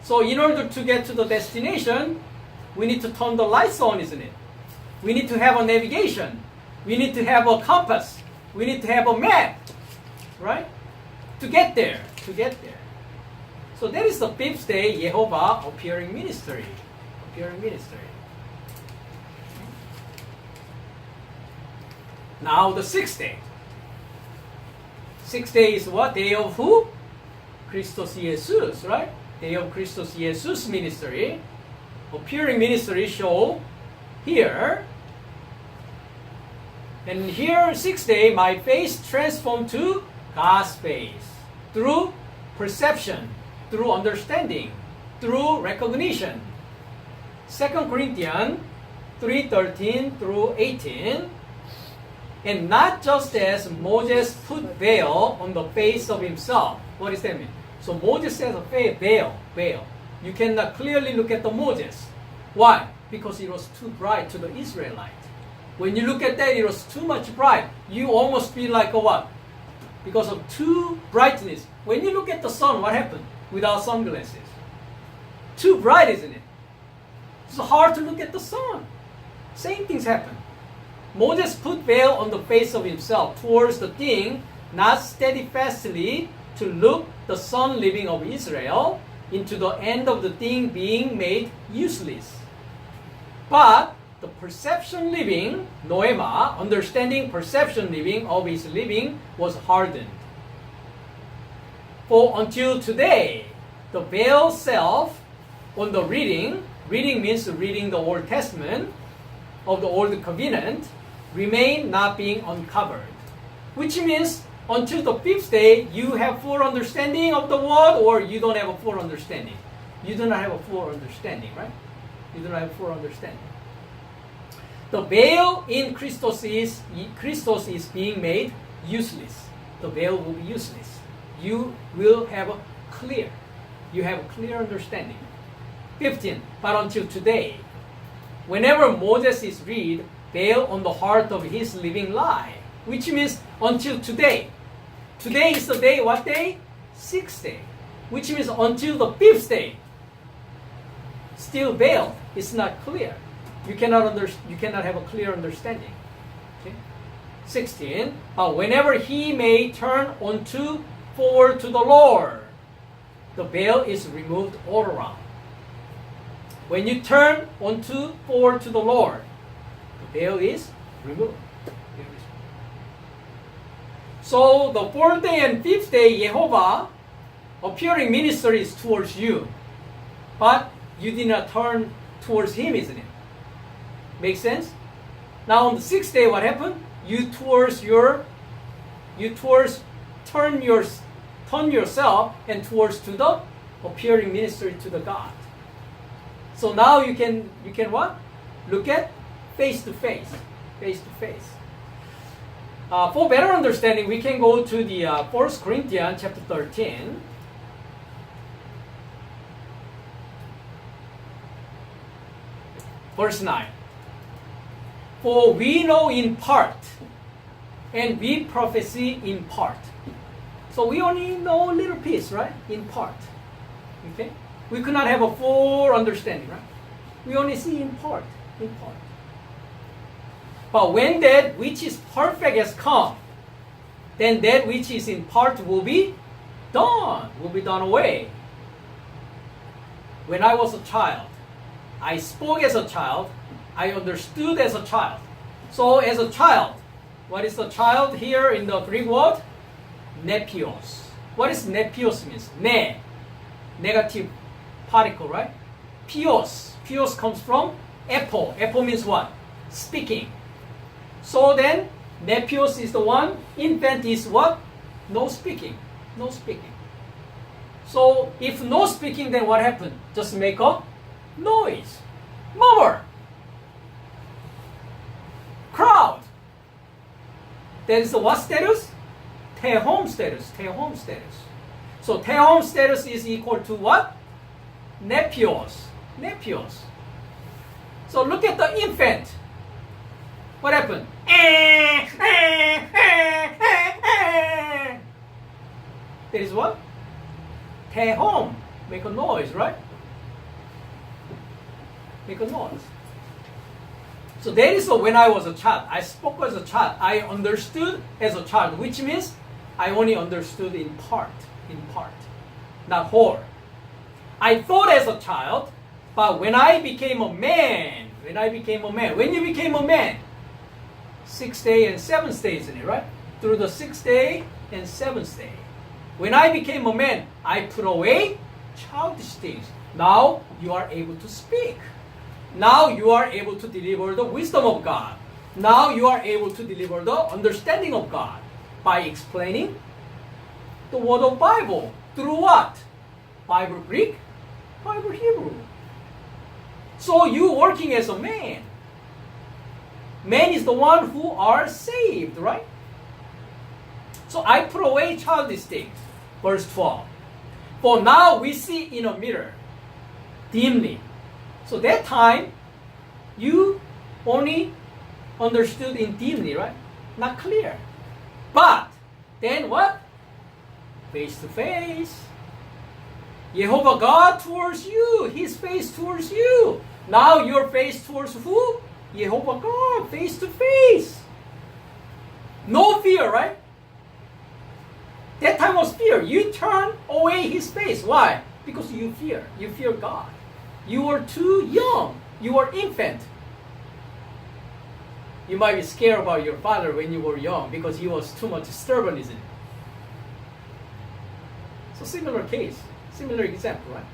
So in order to get to the destination, we need to turn the lights on, isn't it? We need to have a navigation. We need to have a compass. We need to have a map. Right? To get there. So that is the fifth day, Jehovah appearing ministry. Now the sixth day. Sixth day is what? Day of who? Christos Jesus, right? Day of Christos Jesus ministry. Appearing ministry show here. And here, sixth day, my face transformed to God's face. Through perception, through understanding, through recognition. 2 Corinthians 3:13 through 18. And not just as Moses put veil on the face of himself. What does that mean? So Moses says veil. You cannot clearly look at the Moses. Why? Because it was too bright to the Israelite. When you look at that, it was too much bright. You almost feel like a what? Because of too brightness. When you look at the sun, what happened? Without sunglasses. Too bright, isn't it? It's hard to look at the sun. Same things happen. Moses put veil on the face of himself towards the thing, not steadfastly to look the sun living of Israel into the end of the thing being made useless. But the perception living, noema, understanding perception living of his living was hardened. For until today, the veil self on the reading means reading the Old Testament of the Old Covenant, remain not being uncovered. Which means until the fifth day, you have full understanding of the word, or you don't have a full understanding. You do not have a full understanding, right? You do not have full understanding. The veil in Christos is being made useless. The veil will be useless. You will have a clear understanding. 15. But until today, whenever Moses is read, veil on the heart of his living lie. Which means until today. Today is the day, what day? Sixth day. Which means until the fifth day. Still veiled. It's not clear. You cannot have a clear understanding. Okay? 16. But whenever he may turn forward to the Lord, the veil is removed all around. When you turn forward to the Lord, the veil is removed. So the fourth day and fifth day, Jehovah appearing ministry is towards you, but you did not turn towards him, isn't it? Make sense? Now on the sixth day, what happened? Turn yourself and towards to the appearing ministry to the God. So now you can what? Look at face to face. For better understanding, we can go to the 1 Corinthians chapter 13. Verse 9. For we know in part, and we prophesy in part. So we only know a little piece, right? In part. Okay? We could not have a full understanding, right? We only see in part. But when that which is perfect has come, then that which is in part will be done away. When I was a child, I spoke as a child, I understood as a child. So as a child, what is the child here in the Greek word? Nepios. What is nepios means? Negative particle, right? Pios. Pios comes from epo. Epo means what? Speaking. So then, nepios is the one. Infant is what? No speaking. No speaking. So if no speaking, then what happened? Just make a noise. Murmur. Crowd. That is the what status? Tehom status. Tehom status. So tehom status is equal to what? Nepios. Nepios. So look at the infant. What happened? That is what? Tehom. Make a noise, right? Make a noise. So that is when I was a child. I spoke as a child. I understood as a child, which means I only understood in part, not whole. I thought as a child, but when I became a man, when you became a man, 6th day and 7th day, isn't it, right? Through the 6th day and 7th day. When I became a man, I put away childish things. Now you are able to speak. Now you are able to deliver the wisdom of God. Now you are able to deliver the understanding of God by explaining the word of Bible. Through what? Bible Greek, Bible Hebrew. So you working as a man. Man is the one who are saved, right? So I put away childish things. Verse 12. For now we see in a mirror, dimly. So that time, you only understood in dimly, right? Not clear. But then what? Face to face. Jehovah God towards you, His face towards you. Now your face towards who? Jehovah God, face to face. No fear, right? That time was fear. You turn away His face. Why? Because you fear. You fear God. You were too young. You were infant. You might be scared about your father when you were young because he was too much stubborn, isn't it? So similar case, similar example, right?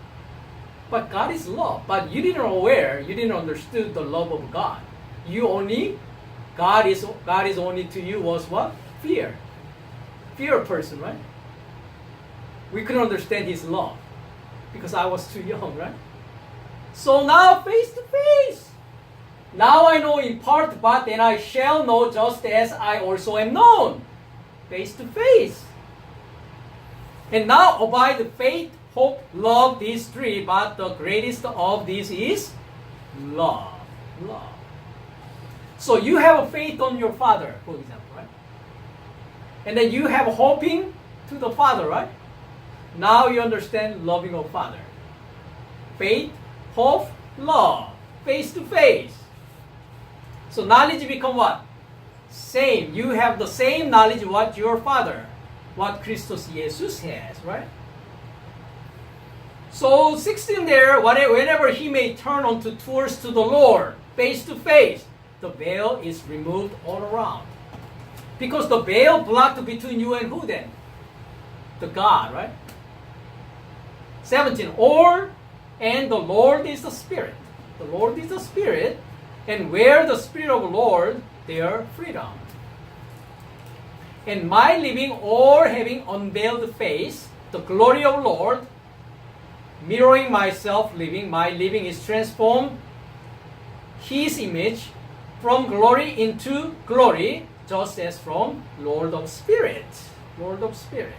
But God is love. But you didn't aware, you didn't understood the love of God. God is only to you was what? Fear. Fear person, right? We couldn't understand His love because I was too young, right? So now face to face. Now I know in part, but then I shall know just as I also am known. Face to face. And now abide faith, hope, love, these three, but the greatest of these is love. Love. So you have a faith on your Father, for example, right? And then you have hoping to the Father, right? Now you understand loving of Father. Faith, hope, love, face to face. So knowledge become what? Same. You have the same knowledge what your Father, what Christos Jesus has, right? So 16 there, whenever he may turn onto towards to the Lord, face to face, the veil is removed all around. Because the veil blocked between you and who then? The God, right? 17, and the Lord is the Spirit. The Lord is the Spirit, and where the Spirit of the Lord, there freedom. And my living or having unveiled face, the glory of the Lord, mirroring myself living, my living is transformed, His image, from glory into glory, just as from Lord of Spirit. Lord of Spirit.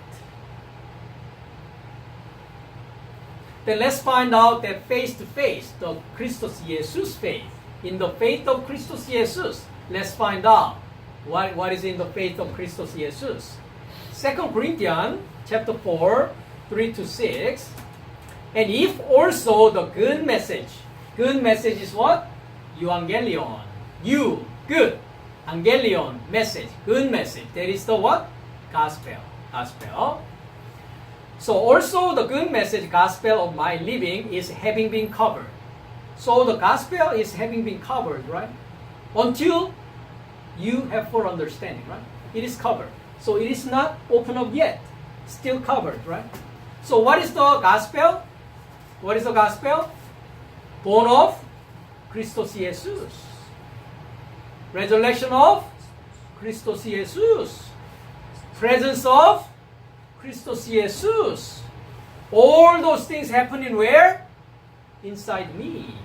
Then let's find out that face to face, the Christos Jesus faith. In the faith of Christos Jesus, let's find out what is in the faith of Christos Jesus. 2 Corinthians chapter 4, 3-6. And if also the good message is what? Evangelion. You, good. Angelion, message, good message. That is the what? Gospel. Gospel. So also the good message, gospel of my living is having been covered. So the gospel is having been covered, right? Until you have full understanding, right? It is covered. So it is not open up yet. Still covered, right? So what is the gospel? What is the gospel? Born of Christos Jesus. Resurrection of Christos Jesus. Presence of Christos Jesus. All those things happening where? Inside me.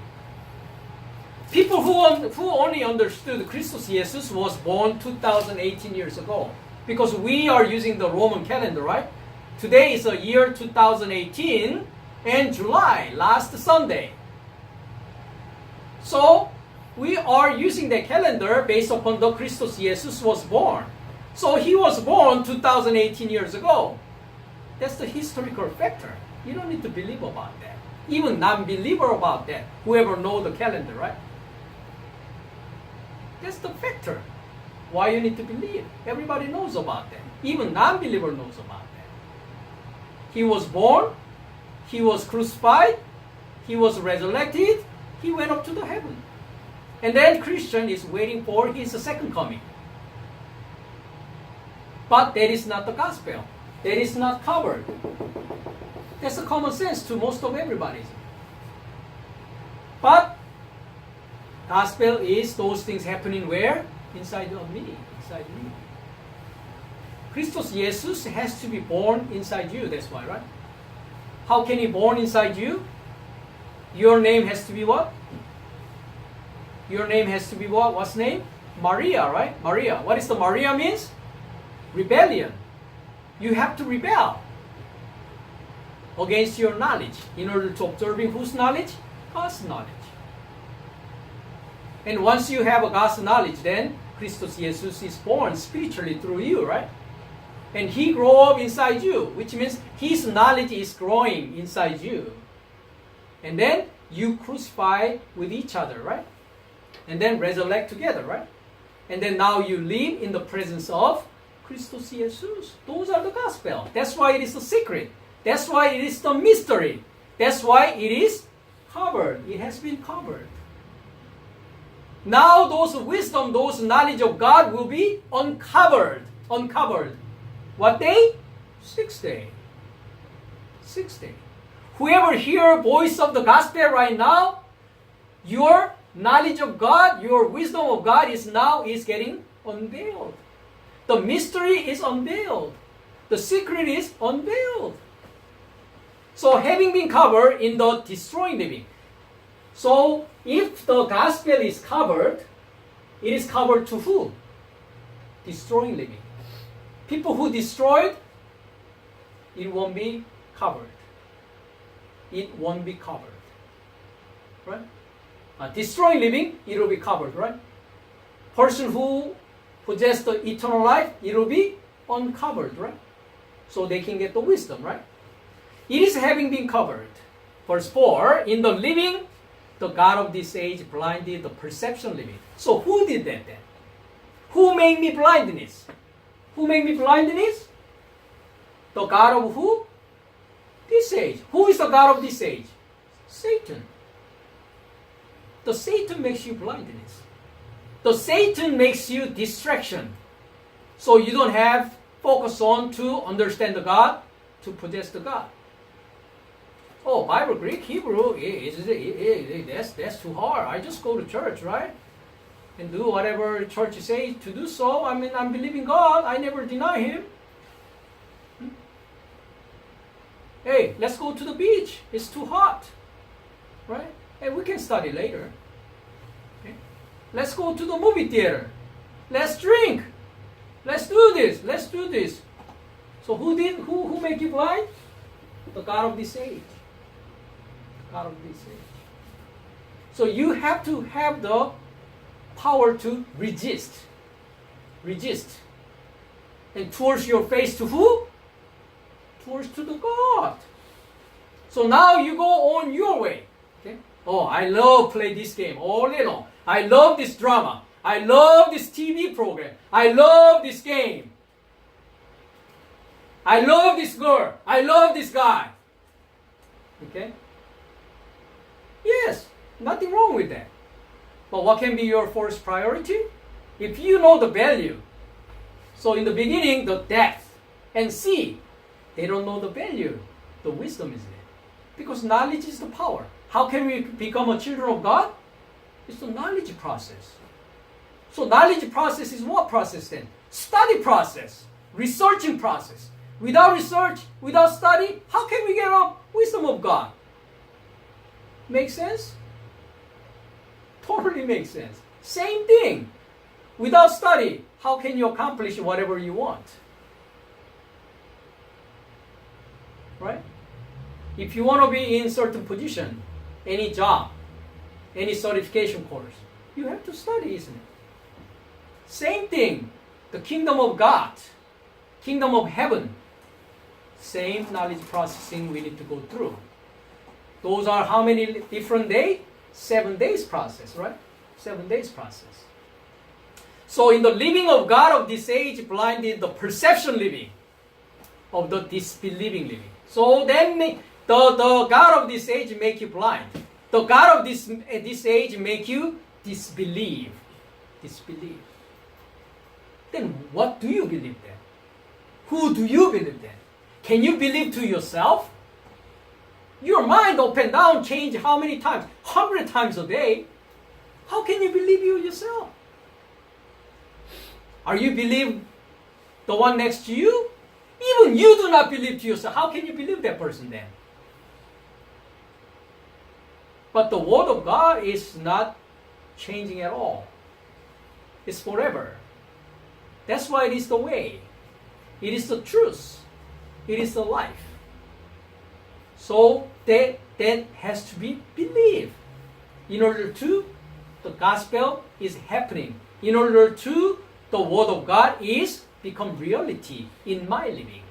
People who only understood Christos Jesus was born 2018 years ago. Because we are using the Roman calendar, right? Today is the year 2018 and July, last Sunday. So, we are using the calendar based upon the Christos Jesus was born. So, he was born 2018 years ago. That's the historical factor. You don't need to believe about that. Even non-believer about that. Whoever know the calendar, right? That's the factor. Why you need to believe? Everybody knows about that. Even non-believer knows about that. He was born, he was crucified, he was resurrected, he went up to the heaven. And then Christian is waiting for his second coming. But that is not the gospel. That is not covered. That's the common sense to most of everybody. But gospel is those things happening where? Inside of me. Inside me. Christos Jesus has to be born inside you. That's why, right? How can he born inside you? Your name has to be what? Your name has to be what? What's name? Maria, right? Maria. What is the Maria means? Rebellion. You have to rebel against your knowledge in order to observing whose knowledge? God's knowledge. And once you have a God's knowledge, then Christos Jesus is born spiritually through you, right? And he grow up inside you, which means his knowledge is growing inside you. And then you crucify with each other, right? And then resurrect together, right? And then now you live in the presence of Christos Jesus. Those are the gospel. That's why it is the secret. That's why it is the mystery. That's why it is covered. It has been covered. Now those wisdom, those knowledge of God will be uncovered. Uncovered. What day? 6th day. 6th day. Whoever hear voice of the gospel right now, your knowledge of God, your wisdom of God is getting unveiled. The mystery is unveiled. The secret is unveiled. So having been covered in the destroying living. So if the gospel is covered, it is covered to who? Destroying living. People who destroyed, it won't be covered. It won't be covered. Right? Destroying living, it will be covered, right? Person who possess the eternal life, it will be uncovered, right? So they can get the wisdom, right? It is having been covered. Verse 4, in the living, the God of this age blinded the perception living. So who did that then? Who made me blindness? Who made me blindness? The God of who? This age. Who is the God of this age? Satan. The Satan makes you blindness. The Satan makes you distraction. So you don't have focus on to understand the God, to possess the God. Oh, Bible, Greek, Hebrew, that's too hard. I just go to church, right? And do whatever church says to do so. I mean, I'm believing God. I never deny Him. Hey, let's go to the beach. It's too hot. Right? Hey, we can study later. Okay? Let's go to the movie theater. Let's drink. Let's do this. Let's do this. So who made you blind? The God of this age. God of this age. So you have to have the power to resist. Resist. And towards your face to who? Towards to the God. So now you go on your way. Okay? Oh, I love play this game all day long. I love this drama. I love this TV program. I love this game. I love this girl. I love this guy. Okay? Yes, nothing wrong with that. But what can be your first priority? If you know the value. So in the beginning, the depth. And see, they don't know the value. The wisdom is there. Because knowledge is the power. How can we become a children of God? It's the knowledge process. So knowledge process is what process then? Study process. Researching process. Without research, without study, how can we get a wisdom of God? Make sense? Totally makes sense. Same thing. Without study, how can you accomplish whatever you want? Right? If you want to be in certain position, any job, any certification course, you have to study, isn't it? Same thing. The kingdom of God, kingdom of heaven, same knowledge processing we need to go through. Those are how many different days? 7 days process, right? 7 days process. So in the living of God of this age, blinded the perception living of the disbelieving living. So then the God of this age make you blind. The God of this age make you disbelieve. Disbelieve. Then what do you believe then? Who do you believe then? Can you believe to yourself? Your mind up and down change how many times? 100 times a day. How can you believe you yourself? Are you believe the one next to you? Even you do not believe to yourself. How can you believe that person then? But the Word of God is not changing at all. It's forever. That's why it is the way. It is the truth. It is the life. So that has to be believed. In order to, the gospel is happening. In order to, the Word of God is become reality in my living.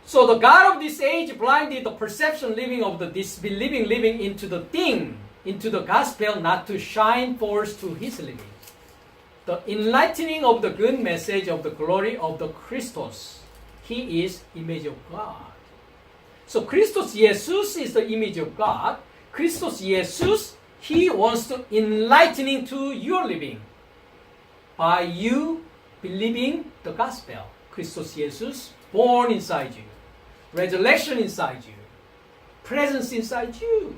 So the God of this age blinded the perception living of the disbelieving living into the thing, into the gospel, not to shine forth to his living. The enlightening of the good message of the glory of the Christos. He is image of God. So Christos Jesus is the image of God. Christos Jesus, he wants to enlightening to your living by you believing the gospel. Christos Jesus born inside you, resurrection inside you, presence inside you.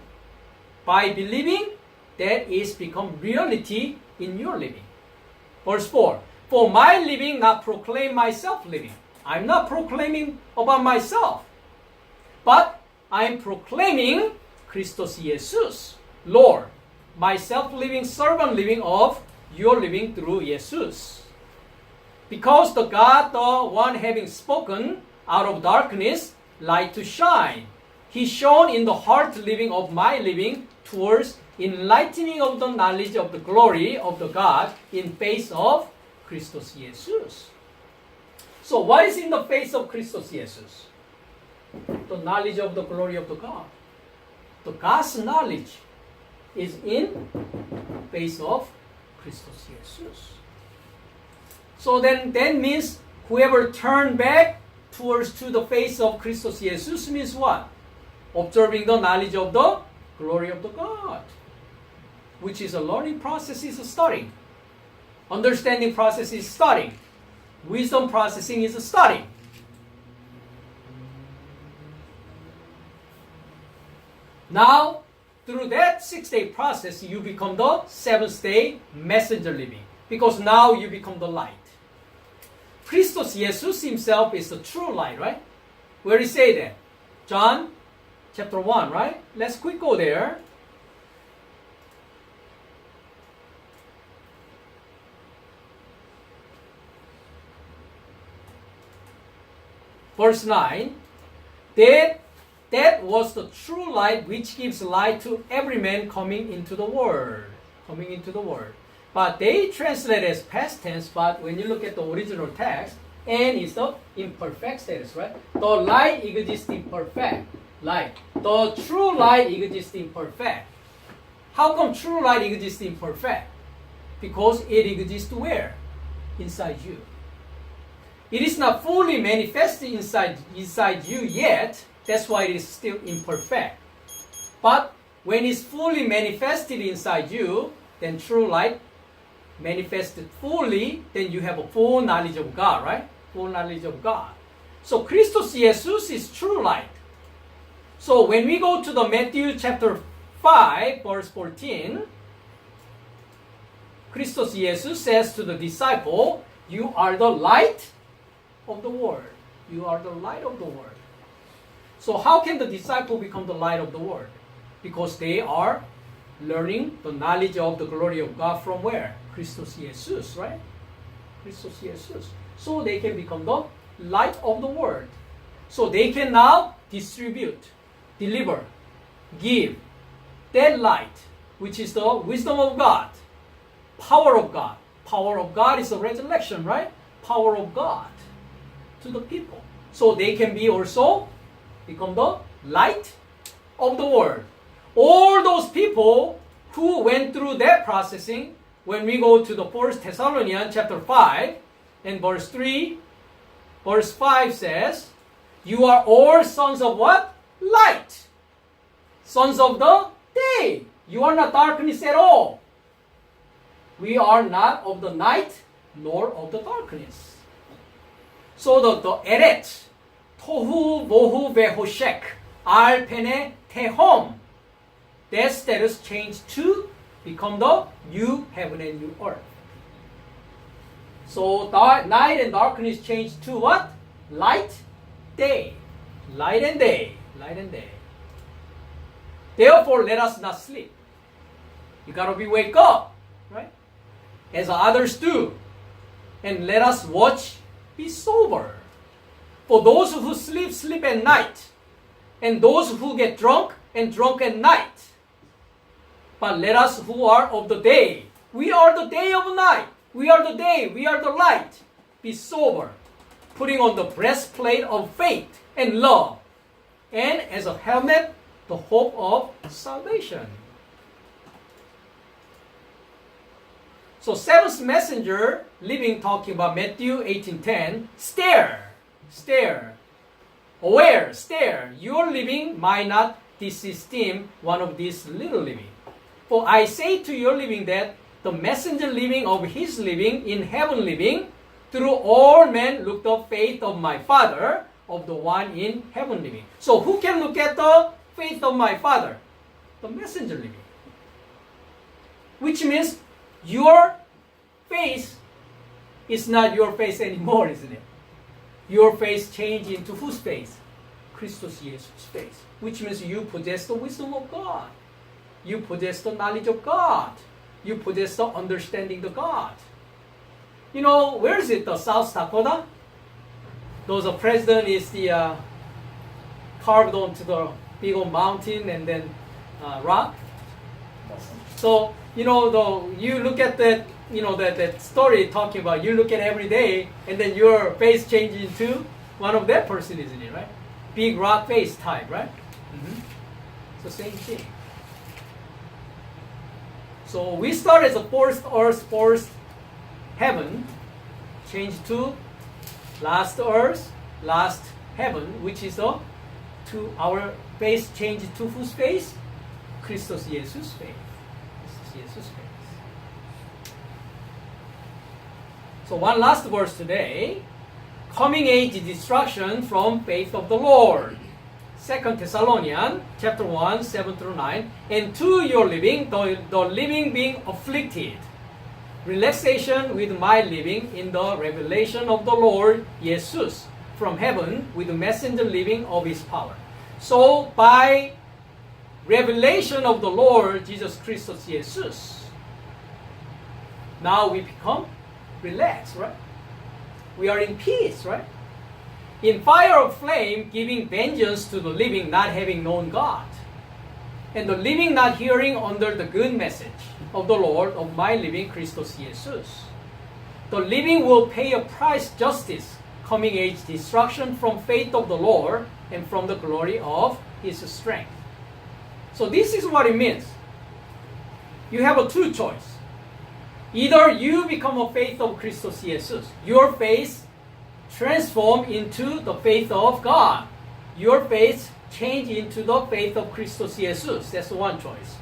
By believing, that is become reality in your living. Verse 4, for my living not proclaim myself living. I'm not proclaiming about myself, but I'm proclaiming Christos Jesus, Lord, my self-living, servant living of your living through Jesus. Because the God, the one having spoken out of darkness, light to shine. He shone in the heart living of my living towards enlightening of the knowledge of the glory of the God in face of Christos Jesus. So what is in the face of Christos Jesus? The knowledge of the glory of the God. The God's knowledge is in face of Christos Jesus. So then that means whoever turned back towards to the face of Christos Jesus means what? Observing the knowledge of the glory of the God, which is a learning process is starting. Understanding process is starting. Wisdom processing is starting. Now, through that 6-day process, you become the 7th-day messenger living. Because now you become the light. Christos Jesus himself is the true light, right? Where he say that? John chapter 1, right? Let's quick go there. Verse 9, that was the true light which gives light to every man coming into the world. Coming into the world. But they translate as past tense, but when you look at the original text, and is the imperfect status, right? The light exists in perfect light. The true light exists in perfect. how come true light exists imperfect? Because it exists where? Inside you. It is not fully manifested inside you yet. That's why it is still imperfect. But when it's fully manifested inside you, then true light manifested fully, then you have a full knowledge of God, right? Full knowledge of God. So Christos Jesus is true light. So when we go to the Matthew chapter 5, verse 14, Christos Jesus says to the disciple, you are the light of the world. You are the light of the world. So how can the disciple become the light of the world? Because they are learning the knowledge of the glory of God from where? Christos Jesus, right? Christos Jesus. So they can become the light of the world. So they can now distribute, deliver, give that light, which is the wisdom of God, power of God. Power of God is the resurrection, right? Power of God to the people. So they can be also become the light of the world. All those people who went through that processing, when we go to the 1 Thessalonians chapter 5 and verse 3, verse 5 says, you are all sons of what? Light. Sons of the day. You are not darkness at all. We are not of the night nor of the darkness. So the eret, tohu bohu vehoshek, alpene tehom, that status changed to become the new heaven and new earth. So night and darkness changed to what? Light, day. Light and day. Light and day. Therefore, let us not sleep. You gotta be wake up, right? As others do. And let us watch, be sober. For those who sleep, sleep at night. And those who get drunk, and drunk at night. But let us who are of the day. We are the day of night. We are the day. We are the light. Be sober. Putting on the breastplate of faith and love. And as a helmet, the hope of salvation. So seventh messenger, living, talking about Matthew 18:10, stare, aware, stare. Your living might not disesteem one of these little living. For I say to your living that the messenger living of his living in heaven living, through all men look the faith of my Father, of the one in heaven living. So who can look at the faith of my Father? The messenger living. Which means your face is not your face anymore, isn't it? Your face changed into whose face? Christos Jesus' face. Which means you possess the wisdom of God. You possess the knowledge of God. You possess the understanding of God. You know, where is it? The South Dakota? Those president is the carved onto the big old mountain and then rock. So, you know, you look at that, you know, that story talking about, you look at every day and then your face changes into one of that person, isn't it, right? Big rock face type, right? Mm-hmm. It's the same thing. So we start as a first earth, first heaven, change to last earth, last heaven, which is to our face change to whose face? Christos Jesus' face. Christos Jesus' face. So one last verse today. Coming age destruction from faith of the Lord. 2 Thessalonians chapter 1, 7 through 9. And to your living, the living being afflicted. Relaxation with my living in the revelation of the Lord Jesus from heaven with the messenger living of his power. So by revelation of the Lord Jesus Christus Jesus, now we become relaxed, right? We are in peace, right? In fire of flame, giving vengeance to the living not having known God, and the living not hearing under the good message of the Lord of my living Christus Jesus. The living will pay a price justice, coming age destruction from faith of the Lord and from the glory of his strength. So this is what it means. you have a two choice. Either you become a faith of Christos Jesus. Your faith transform into the faith of God. Your faith change into the faith of Christos Jesus. That's one choice.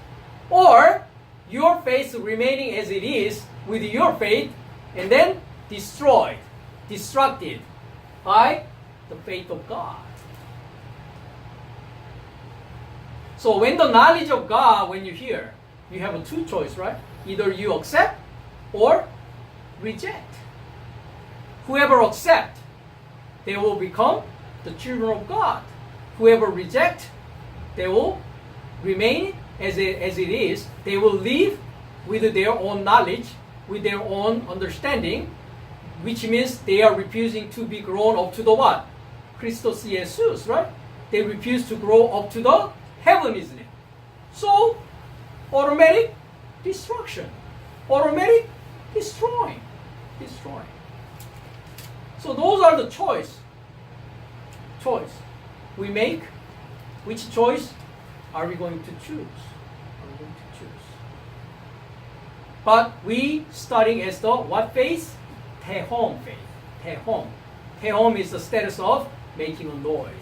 Or your faith remaining as it is with your faith and then destroyed, destructed by the faith of God. So when the knowledge of God, when you hear, you have a two choice, right? Either you accept or reject. Whoever accept, they will become the children of God. Whoever reject, they will remain as it is. They will live with their own knowledge, with their own understanding, which means they are refusing to be grown up to the what? Christos Jesus, right? They refuse to grow up to the heaven, isn't it? So, automatic destruction. Automatic destroying. So those are the choice we make. Which choice are we going to choose? But we studying as the what faith? Tehom faith. Tehom is the status of making a noise.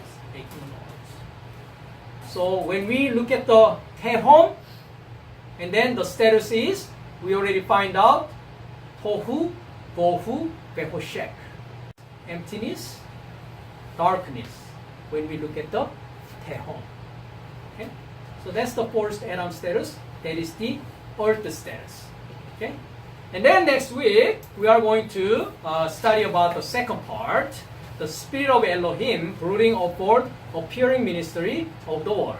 So when we look at the tehom, and then the status is, we already find out, tohu, bohu, behoshek. Emptiness, darkness, when we look at the tehom. Okay? So that's the first Adam status. That is the earth status. Okay? And then next week, we are going to study about the second part, the Spirit of Elohim brooding upward, appearing ministry of the world.